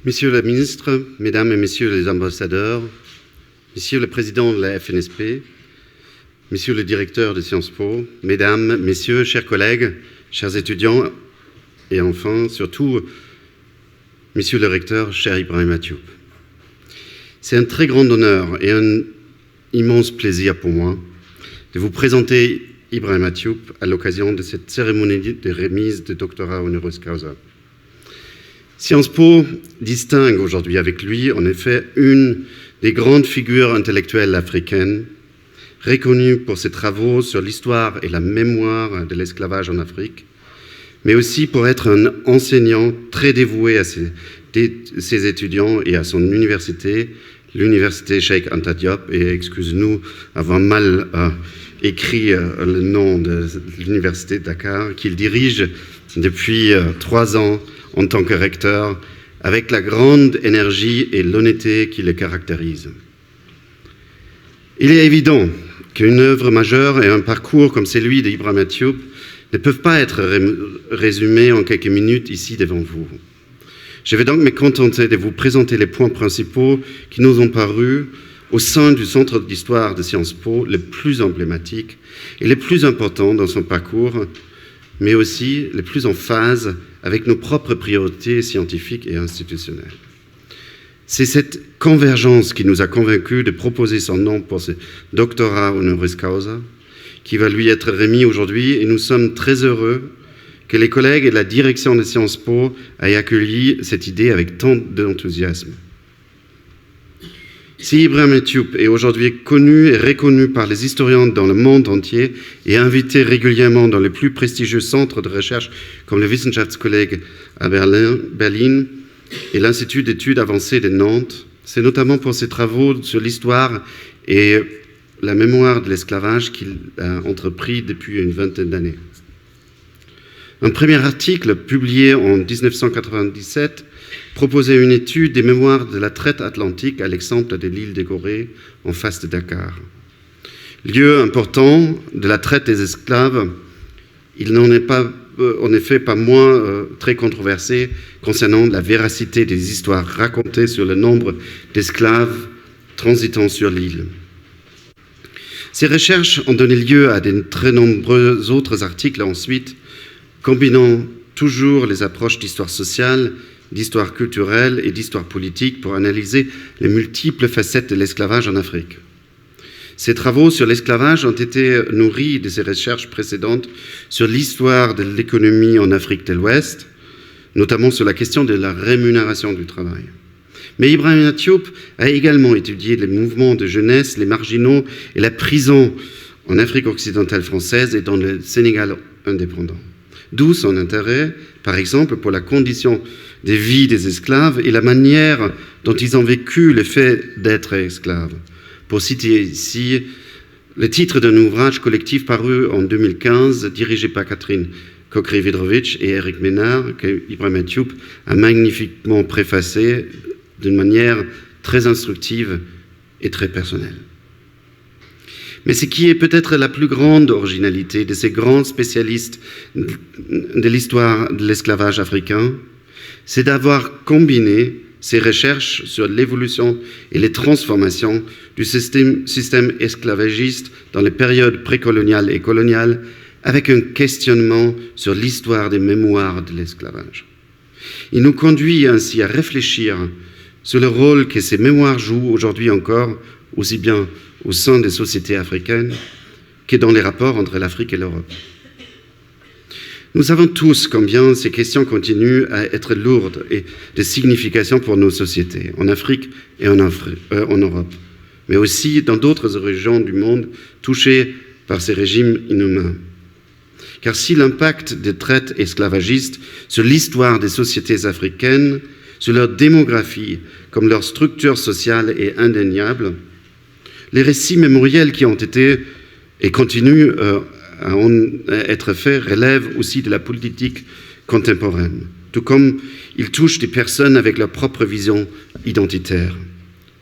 Monsieur le ministre, Mesdames et Messieurs les ambassadeurs, Monsieur le Président de la FNSP, Monsieur le Directeur de Sciences Po, Mesdames, Messieurs, chers collègues, chers étudiants, et enfin, surtout, Monsieur le Recteur, cher Ibrahima Thioub. C'est un très grand honneur et un immense plaisir pour moi de vous présenter Ibrahima Thioub à l'occasion de cette cérémonie de remise de doctorat honoris causa. Sciences Po distingue aujourd'hui avec lui, en effet, une des grandes figures intellectuelles africaines, reconnue pour ses travaux sur l'histoire et la mémoire de l'esclavage en Afrique, mais aussi pour être un enseignant très dévoué à ses étudiants et à son université, l'université Cheikh Anta Diop, et excuse-nous avoir mal écrit le nom de l'université de Dakar, qu'il dirige depuis 3 ans en tant que recteur, avec la grande énergie et l'honnêteté qui le caractérisent. Il est évident qu'une œuvre majeure et un parcours comme celui d'Ibrahima Thioub ne peuvent pas être résumés en quelques minutes ici devant vous. Je vais donc me contenter de vous présenter les points principaux qui nous ont paru au sein du Centre d'histoire de Sciences Po les plus emblématiques et les plus importants dans son parcours, mais aussi les plus en phase avec nos propres priorités scientifiques et institutionnelles. C'est cette convergence qui nous a convaincus de proposer son nom pour ce doctorat honoris causa, qui va lui être remis aujourd'hui, et nous sommes très heureux que les collègues et la direction de Sciences Po aient accueilli cette idée avec tant d'enthousiasme. Si Ibrahima Thioub est aujourd'hui connu et reconnu par les historiens dans le monde entier et invité régulièrement dans les plus prestigieux centres de recherche comme le Wissenschaftskolleg à Berlin et l'Institut d'études avancées de Nantes, c'est notamment pour ses travaux sur l'histoire et la mémoire de l'esclavage qu'il a entrepris depuis une vingtaine d'années. Un premier article publié en 1997 proposait une étude des mémoires de la traite atlantique à l'exemple de l'île de Gorée en face de Dakar. Lieu important de la traite des esclaves, il n'en est pas, en effet pas moins très controversé concernant la véracité des histoires racontées sur le nombre d'esclaves transitant sur l'île. Ces recherches ont donné lieu à de très nombreux autres articles ensuite, combinant toujours les approches d'histoire sociale, d'histoire culturelle et d'histoire politique pour analyser les multiples facettes de l'esclavage en Afrique. Ces travaux sur l'esclavage ont été nourris de ces recherches précédentes sur l'histoire de l'économie en Afrique de l'Ouest, notamment sur la question de la rémunération du travail. Mais Ibrahima Thioub a également étudié les mouvements de jeunesse, les marginaux et la prison en Afrique occidentale française et dans le Sénégal indépendant. D'où son intérêt, par exemple, pour la condition de vie des esclaves et la manière dont ils ont vécu le fait d'être esclaves. Pour citer ici le titre d'un ouvrage collectif paru en 2015, dirigé par Catherine Kokry-Vidrovitch et Eric Ménard, que Ibrahima Thioub a magnifiquement préfacé d'une manière très instructive et très personnelle. Mais ce qui est peut-être la plus grande originalité de ces grands spécialistes de l'histoire de l'esclavage africain, c'est d'avoir combiné ces recherches sur l'évolution et les transformations du système esclavagiste dans les périodes précoloniales et coloniales avec un questionnement sur l'histoire des mémoires de l'esclavage. Il nous conduit ainsi à réfléchir sur le rôle que ces mémoires jouent aujourd'hui encore, aussi bien au sein des sociétés africaines que dans les rapports entre l'Afrique et l'Europe. Nous savons tous combien ces questions continuent à être lourdes et de signification pour nos sociétés, en Afrique et en Europe, mais aussi dans d'autres régions du monde touchées par ces régimes inhumains. Car si l'impact des traites esclavagistes sur l'histoire des sociétés africaines, sur leur démographie comme leur structure sociale est indéniable, les récits mémoriels qui ont été et continuent à être faits relèvent aussi de la politique contemporaine, tout comme ils touchent des personnes avec leur propre vision identitaire.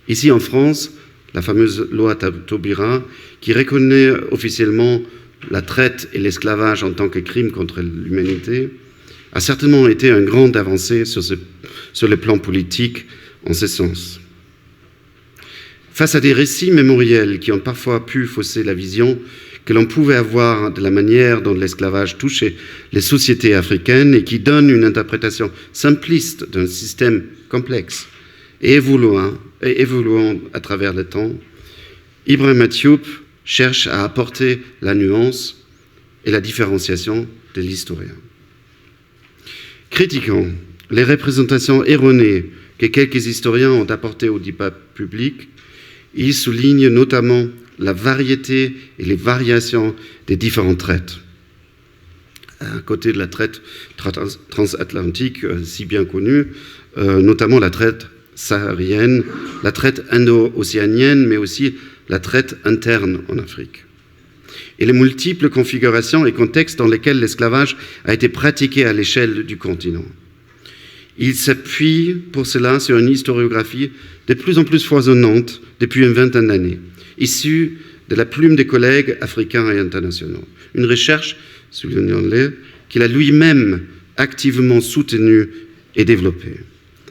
Ici en France, la fameuse loi Taubira, qui reconnaît officiellement la traite et l'esclavage en tant que crime contre l'humanité, a certainement été une grande avancée sur le plan politique en ce sens. Face à des récits mémoriels qui ont parfois pu fausser la vision que l'on pouvait avoir de la manière dont l'esclavage touchait les sociétés africaines et qui donnent une interprétation simpliste d'un système complexe et évoluant à travers le temps, Ibrahima Diop cherche à apporter la nuance et la différenciation de l'historien. Critiquant les représentations erronées que quelques historiens ont apportées au débat public, il souligne notamment la variété et les variations des différentes traites. À côté de la traite transatlantique si bien connue, notamment la traite saharienne, la traite indo-océanienne, mais aussi la traite interne en Afrique. Et les multiples configurations et contextes dans lesquels l'esclavage a été pratiqué à l'échelle du continent. Il s'appuie pour cela sur une historiographie de plus en plus foisonnante depuis une vingtaine d'années, issue de la plume des collègues africains et internationaux. Une recherche, soulignons-le, qu'il a lui-même activement soutenue et développée.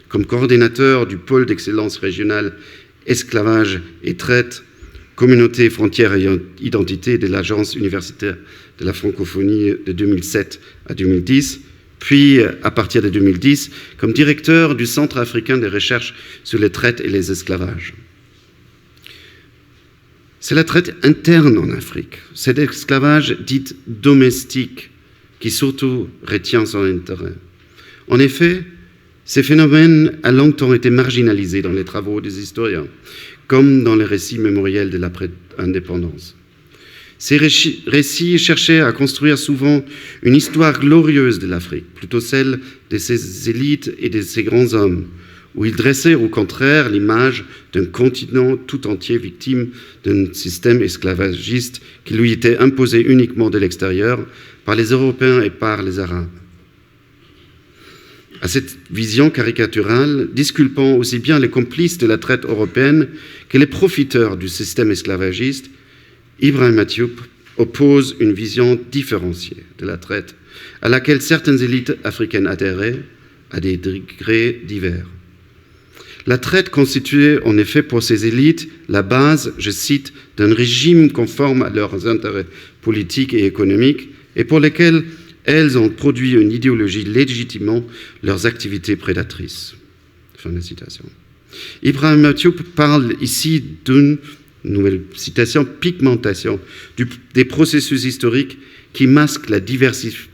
Comme coordinateur du pôle d'excellence régionale esclavage et traite, communauté, frontières et identité de l'Agence universitaire de la francophonie de 2007 à 2010, puis à partir de 2010 comme directeur du Centre africain de recherche sur les traites et les esclavages. C'est la traite interne en Afrique, cet esclavage dit domestique, qui surtout retient son intérêt. En effet, ces phénomènes ont longtemps été marginalisés dans les travaux des historiens, comme dans les récits mémoriels de l'après-indépendance. Ces récits cherchaient à construire souvent une histoire glorieuse de l'Afrique, plutôt celle de ses élites et de ses grands hommes, où ils dressaient au contraire l'image d'un continent tout entier victime d'un système esclavagiste qui lui était imposé uniquement de l'extérieur par les Européens et par les Arabes. À cette vision caricaturale, disculpant aussi bien les complices de la traite européenne que les profiteurs du système esclavagiste, Ibrahima Diop oppose une vision différenciée de la traite, à laquelle certaines élites africaines adhéraient à des degrés divers. La traite constituait en effet pour ces élites la base, je cite, d'un régime conforme à leurs intérêts politiques et économiques et pour lesquels elles ont produit une idéologie légitimant leurs activités prédatrices. Fin de citation. Ibrahima Diop parle ici d'une, nouvelle citation, pigmentation des processus historiques qui masquent la diversité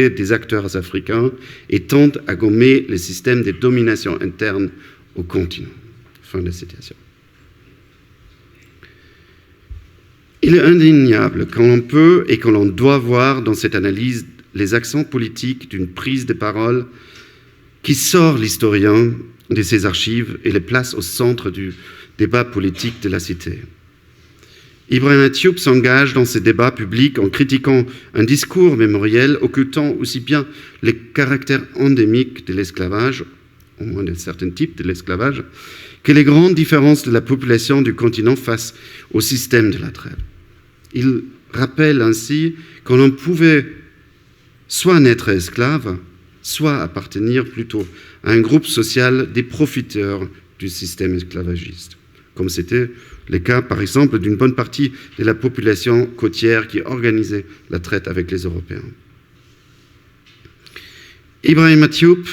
des acteurs africains et tentent à gommer le système de domination interne au continent. Fin de citation. Il est indéniable qu'on l'on peut et qu'on l'on doit voir dans cette analyse les accents politiques d'une prise de parole qui sort l'historien de ses archives et les place au centre du débat politique de la cité. Ibrahima Diop s'engage dans ces débats publics en critiquant un discours mémoriel occultant aussi bien les caractères endémiques de l'esclavage, au moins de certains types de l'esclavage, que les grandes différences de la population du continent face au système de la traite. Il rappelle ainsi qu'on en pouvait soit naître esclave, soit appartenir plutôt à un groupe social des profiteurs du système esclavagiste, comme c'était le cas, par exemple, d'une bonne partie de la population côtière qui organisait la traite avec les Européens. Ibrahima Diop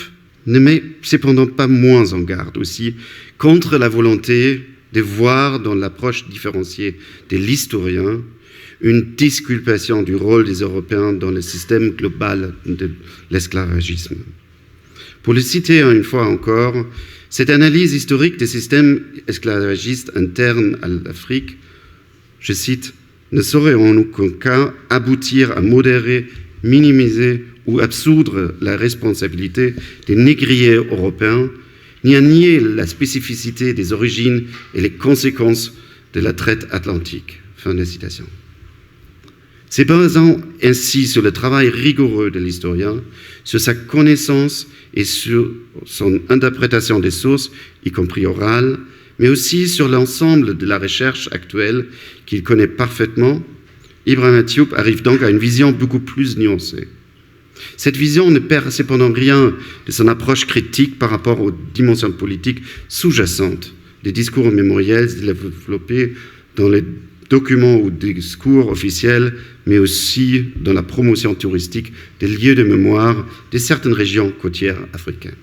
ne met cependant pas moins en garde aussi contre la volonté de voir dans l'approche différenciée de l'historien une disculpation du rôle des Européens dans le système global de l'esclavagisme. Pour le citer une fois encore, cette analyse historique des systèmes esclavagistes internes à l'Afrique, je cite, ne saurait en aucun cas aboutir à modérer, minimiser ou absoudre la responsabilité des négriers européens, ni à nier la spécificité des origines et les conséquences de la traite atlantique. Fin de citation. C'est basant ainsi sur le travail rigoureux de l'historien, sur sa connaissance et sur son interprétation des sources, y compris orales, mais aussi sur l'ensemble de la recherche actuelle qu'il connaît parfaitement, Ibrahima Diop arrive donc à une vision beaucoup plus nuancée. Cette vision ne perd cependant rien de son approche critique par rapport aux dimensions politiques sous-jacentes des discours mémoriels développés dans les documents ou discours officiels, mais aussi dans la promotion touristique des lieux de mémoire de certaines régions côtières africaines.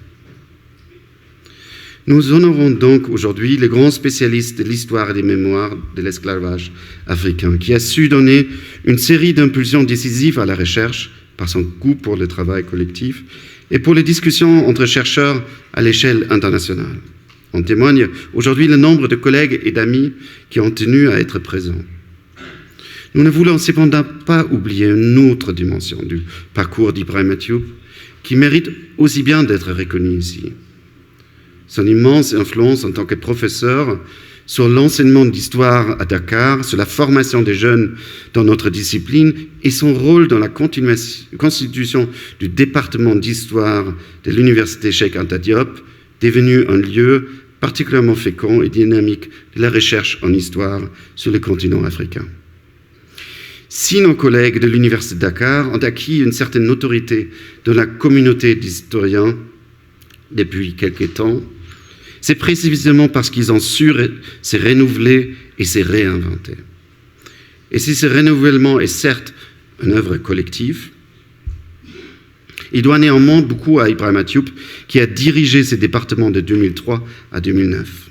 Nous honorons donc aujourd'hui le grand spécialiste de l'histoire et des mémoires de l'esclavage africain, qui a su donner une série d'impulsions décisives à la recherche par son goût pour le travail collectif et pour les discussions entre chercheurs à l'échelle internationale. En témoigne aujourd'hui le nombre de collègues et d'amis qui ont tenu à être présents. Nous ne voulons cependant pas oublier une autre dimension du parcours d'Ibrahima Diop qui mérite aussi bien d'être reconnu ici. Son immense influence en tant que professeur sur l'enseignement d'histoire à Dakar, sur la formation des jeunes dans notre discipline et son rôle dans la constitution du département d'histoire de l'université Cheikh Anta Diop, devenu un lieu particulièrement fécond et dynamique de la recherche en histoire sur le continent africain. Si nos collègues de l'université de Dakar ont acquis une certaine notoriété dans la communauté d'historiens depuis quelque temps, c'est précisément parce qu'ils ont su se renouveler et se réinventer. Et si ce renouvellement est certes une œuvre collective, il doit néanmoins beaucoup à Ibrahima Diop, qui a dirigé ces départements de 2003 à 2009.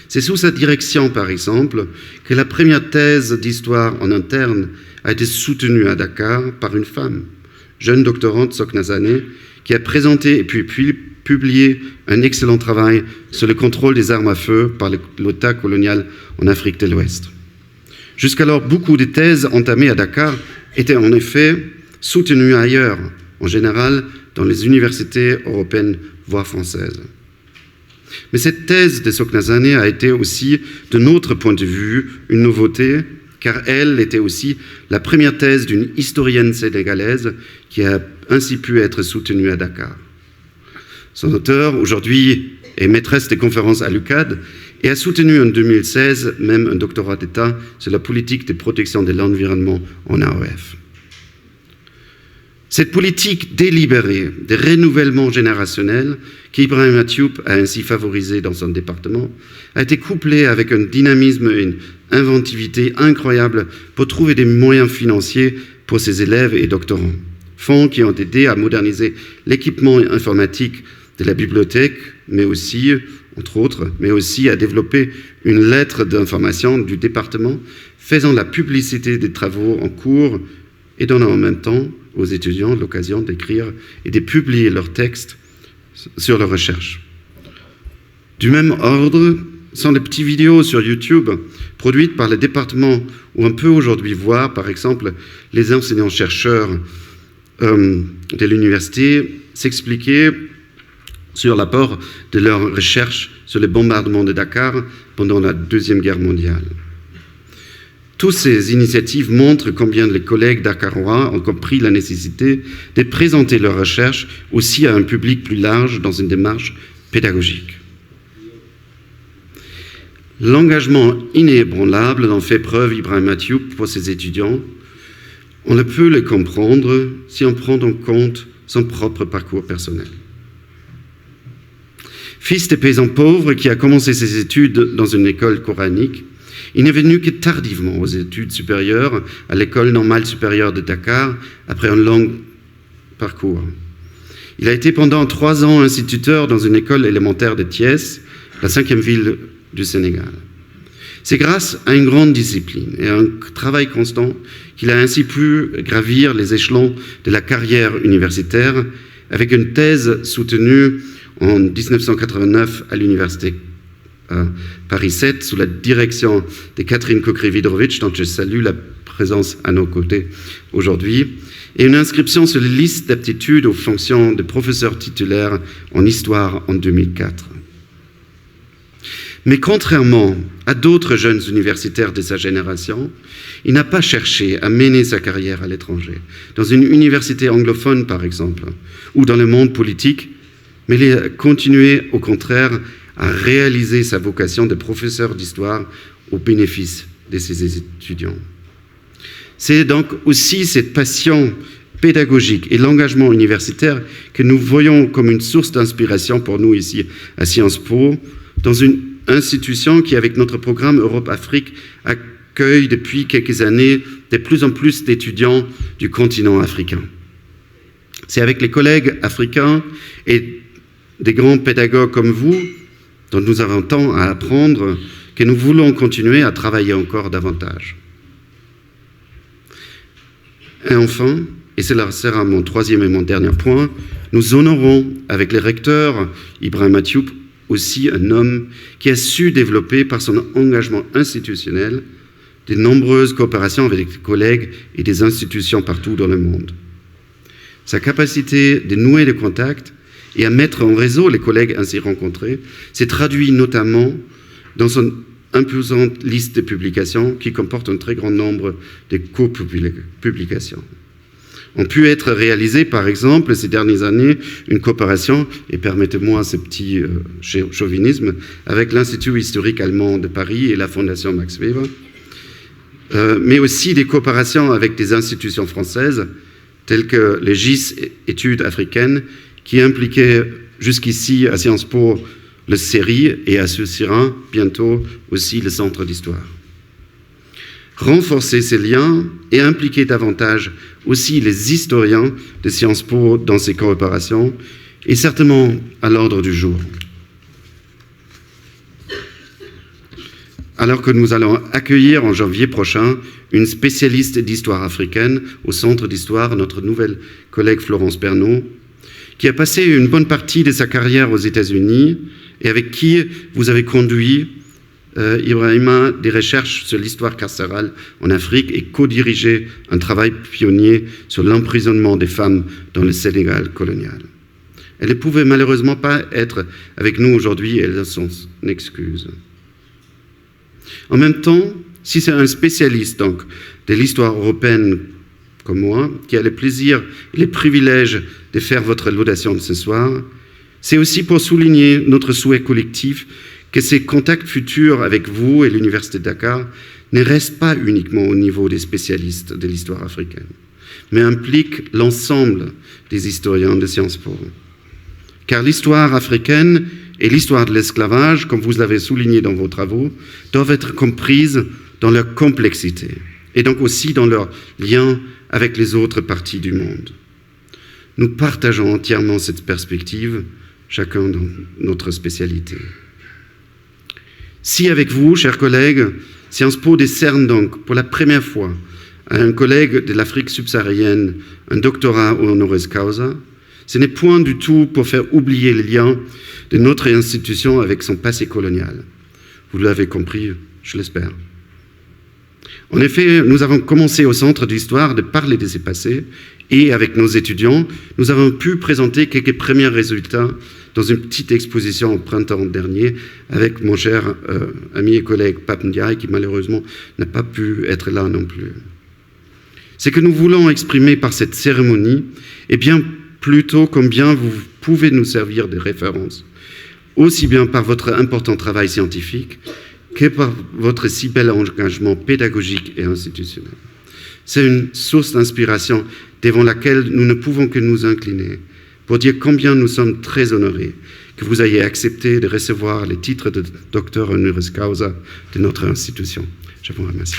C'est sous sa direction, par exemple, que la première thèse d'histoire en interne a été soutenue à Dakar par une femme, jeune doctorante Sokna Sané, qui a présenté et puis publié un excellent travail sur le contrôle des armes à feu par l'État colonial en Afrique de l'Ouest. Jusqu'alors, beaucoup de thèses entamées à Dakar étaient en effet soutenues ailleurs, en général dans les universités européennes, voire françaises. Mais cette thèse de Sokna Sané a été aussi, de notre point de vue, une nouveauté, car elle était aussi la première thèse d'une historienne sénégalaise qui a ainsi pu être soutenue à Dakar. Son auteur, aujourd'hui, est maîtresse des conférences à l'UCAD et a soutenu en 2016 même un doctorat d'État sur la politique de protection de l'environnement en AOF. Cette politique délibérée de renouvellement générationnel qu'Ibrahima Diop a ainsi favorisée dans son département a été couplée avec un dynamisme et une inventivité incroyables pour trouver des moyens financiers pour ses élèves et doctorants. Fonds qui ont aidé à moderniser l'équipement informatique de la bibliothèque, mais aussi, entre autres, mais aussi à développer une lettre d'information du département faisant la publicité des travaux en cours et donnant en même temps aux étudiants l'occasion d'écrire et de publier leurs textes sur leurs recherches. Du même ordre sont les petites vidéos sur YouTube produites par le département où on peut aujourd'hui voir, par exemple, les enseignants-chercheurs de l'université s'expliquer sur l'apport de leurs recherches sur les bombardements de Dakar pendant la Deuxième Guerre mondiale. Toutes ces initiatives montrent combien les collègues dakarois ont compris la nécessité de présenter leurs recherches aussi à un public plus large dans une démarche pédagogique. L'engagement inébranlable dont fait preuve Ibrahima Diop pour ses étudiants, on ne peut le comprendre si on prend en compte son propre parcours personnel. Fils de paysan pauvre qui a commencé ses études dans une école coranique, il n'est venu que tardivement aux études supérieures à l'école normale supérieure de Dakar après un long parcours. Il a été pendant 3 ans instituteur dans une école élémentaire de Thiès, la 5e ville du Sénégal. C'est grâce à une grande discipline et à un travail constant qu'il a ainsi pu gravir les échelons de la carrière universitaire avec une thèse soutenue en 1989 à l'université Paris 7 sous la direction de Catherine Kokrevidrovitch, dont je salue la présence à nos côtés aujourd'hui, et une inscription sur les listes d'aptitudes aux fonctions de professeur titulaire en histoire en 2004. Mais contrairement à d'autres jeunes universitaires de sa génération, il n'a pas cherché à mener sa carrière à l'étranger, dans une université anglophone par exemple, ou dans le monde politique, mais il a continué au contraire à réaliser sa vocation de professeur d'histoire au bénéfice de ses étudiants. C'est donc aussi cette passion pédagogique et l'engagement universitaire que nous voyons comme une source d'inspiration pour nous ici à Sciences Po, dans une institution qui, avec notre programme Europe-Afrique, accueille depuis quelques années de plus en plus d'étudiants du continent africain. C'est avec les collègues africains et des grands pédagogues comme vous, dont nous avons tant à apprendre, que nous voulons continuer à travailler encore davantage. Et enfin, et cela sera mon troisième et mon dernier point, nous honorons avec les recteurs Ibrahim Mathioup aussi un homme qui a su développer par son engagement institutionnel de nombreuses coopérations avec des collègues et des institutions partout dans le monde. Sa capacité de nouer des contacts et à mettre en réseau les collègues ainsi rencontrés s'est traduit notamment dans son imposante liste de publications qui comporte un très grand nombre de co-publications. Ont pu être réalisées, par exemple, ces dernières années, une coopération, et permettez-moi ce petit chauvinisme, avec l'Institut historique allemand de Paris et la Fondation Max Weber, mais aussi des coopérations avec des institutions françaises, telles que les GIS études africaines, qui impliquaient jusqu'ici à Sciences Po le CERI et associera bientôt aussi le Centre d'Histoire. Renforcer ces liens et impliquer davantage aussi les historiens de Sciences Po dans ces coopérations est certainement à l'ordre du jour. Alors que nous allons accueillir en janvier prochain une spécialiste d'histoire africaine au Centre d'Histoire, notre nouvelle collègue Florence Bernot, qui a passé une bonne partie de sa carrière aux États-Unis et avec qui vous avez conduit, Ibrahima, des recherches sur l'histoire carcérale en Afrique et co-dirigé un travail pionnier sur l'emprisonnement des femmes dans le Sénégal colonial. Elle ne pouvait malheureusement pas être avec nous aujourd'hui, elle a son excuse. En même temps, si c'est un spécialiste donc, de l'histoire européenne comme moi, qui a le plaisir et le privilège de faire votre laudation de ce soir, c'est aussi pour souligner notre souhait collectif que ces contacts futurs avec vous et l'Université de Dakar ne restent pas uniquement au niveau des spécialistes de l'histoire africaine, mais impliquent l'ensemble des historiens de Sciences Po. Car l'histoire africaine et l'histoire de l'esclavage, comme vous l'avez souligné dans vos travaux, doivent être comprises dans leur complexité et donc aussi dans leur lien avec les autres parties du monde. Nous partageons entièrement cette perspective, chacun dans notre spécialité. Si avec vous, chers collègues, Sciences Po décerne donc pour la première fois à un collègue de l'Afrique subsaharienne un doctorat honoris causa, ce n'est point du tout pour faire oublier les liens de notre institution avec son passé colonial. Vous l'avez compris, je l'espère. En effet, nous avons commencé au Centre d'Histoire de parler de ces passés et avec nos étudiants, nous avons pu présenter quelques premiers résultats dans une petite exposition au printemps dernier avec mon cher ami et collègue Pape Ndiaye qui malheureusement n'a pas pu être là non plus. Ce que nous voulons exprimer par cette cérémonie est bien plutôt combien vous pouvez nous servir de référence, aussi bien par votre important travail scientifique que par votre si bel engagement pédagogique et institutionnel. C'est une source d'inspiration devant laquelle nous ne pouvons que nous incliner pour dire combien nous sommes très honorés que vous ayez accepté de recevoir les titres de docteur honoris causa de notre institution. Je vous remercie.